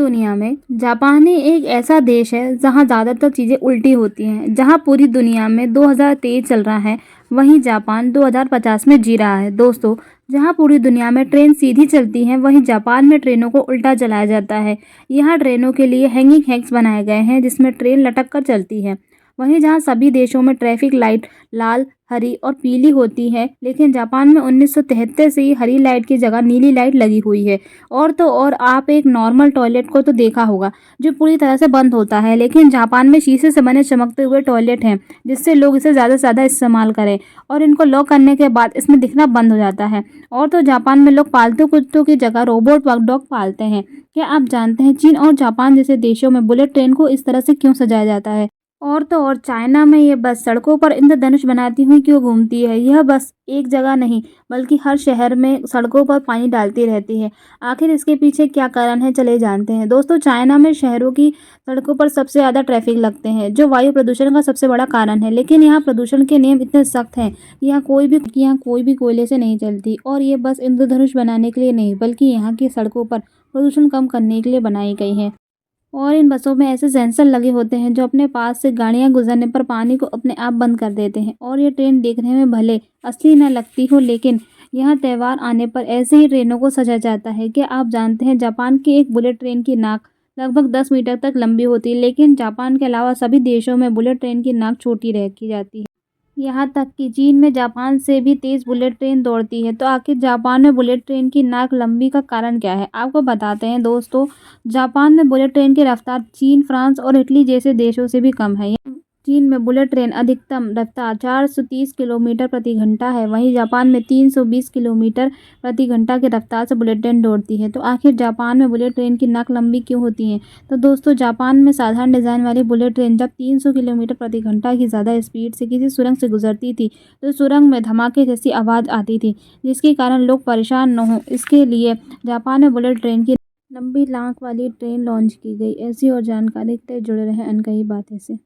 दुनिया में जापान ही एक ऐसा देश है जहां ज़्यादातर चीज़ें उल्टी होती हैं। जहां पूरी दुनिया में 2023 चल रहा है, वहीं जापान 2050 में जी रहा है। दोस्तों, जहां पूरी दुनिया में ट्रेन सीधी चलती हैं, वहीं जापान में ट्रेनों को उल्टा चलाया जाता है। यहाँ ट्रेनों के लिए हैंगिंग हैक्स बनाए गए हैं, जिसमें ट्रेन लटक कर चलती है। वहीं जहां सभी देशों में ट्रैफिक लाइट लाल, हरी और पीली होती है, लेकिन जापान में 1973 से ही हरी लाइट की जगह नीली लाइट लगी हुई है। और तो और आप एक नॉर्मल टॉयलेट को तो देखा होगा, जो पूरी तरह से बंद होता है, लेकिन जापान में शीशे से बने चमकते हुए टॉयलेट हैं, जिससे लोग इसे ज़्यादा से ज़्यादा इस्तेमाल करें और इनको लॉक करने के बाद इसमें दिखना बंद हो जाता है। और तो जापान में लोग पालतू कुत्तों की जगह रोबोट डॉग पालते हैं। क्या आप जानते हैं चीन और जापान जैसे देशों में बुलेट ट्रेन को इस तरह से क्यों सजाया जाता है? और तो और चाइना में ये बस सड़कों पर इंद्रधनुष बनाती हुई क्यों घूमती है? यह बस एक जगह नहीं, बल्कि हर शहर में सड़कों पर पानी डालती रहती है। आखिर इसके पीछे क्या कारण है, चले जानते हैं। दोस्तों, चाइना में शहरों की सड़कों पर सबसे ज़्यादा ट्रैफिक लगते हैं, जो वायु प्रदूषण का सबसे बड़ा कारण है। लेकिन यहाँ प्रदूषण के नियम इतने सख्त हैं कि यहाँ कोई भी कोयले से नहीं चलती, और ये बस इंद्रधनुष बनाने के लिए नहीं, बल्कि यहाँ की सड़कों पर प्रदूषण कम करने के लिए बनाई गई हैं। और इन बसों में ऐसे सेंसर लगे होते हैं जो अपने पास से गाड़ियां गुजरने पर पानी को अपने आप बंद कर देते हैं। और ये ट्रेन देखने में भले असली न लगती हो, लेकिन यहाँ त्यौहार आने पर ऐसे ही ट्रेनों को सजाया जाता है। क्या आप जानते हैं जापान की एक बुलेट ट्रेन की नाक लगभग 10 मीटर तक लंबी होती है, लेकिन जापान के अलावा सभी देशों में बुलेट ट्रेन की नाक छोटी रखी जाती है। यहाँ तक कि चीन में जापान से भी तेज़ बुलेट ट्रेन दौड़ती है। तो आखिर जापान में बुलेट ट्रेन की नाक लंबी का कारण क्या है, आपको बताते हैं दोस्तों। जापान में बुलेट ट्रेन की रफ्तार चीन, फ्रांस और इटली जैसे देशों से भी कम है। चीन में बुलेट ट्रेन अधिकतम रफ्तार 430 किलोमीटर प्रति घंटा है, वहीं जापान में 320 किलोमीटर प्रति घंटा की रफ्तार से बुलेट ट्रेन दौड़ती है। तो आखिर जापान में बुलेट ट्रेन की नाक लंबी क्यों होती है? तो दोस्तों, जापान में साधारण डिज़ाइन वाली बुलेट ट्रेन जब 300 किलोमीटर प्रति घंटा की ज़्यादा स्पीड से किसी सुरंग से गुजरती थी, तो सुरंग में धमाके जैसी आवाज़ आती थी, जिसके कारण लोग परेशान न हों, इसके लिए जापान में बुलेट ट्रेन की लंबी लांक वाली ट्रेन लॉन्च की गई। ऐसी और जानकारी के लिए जुड़े रहें अनकही बातें से।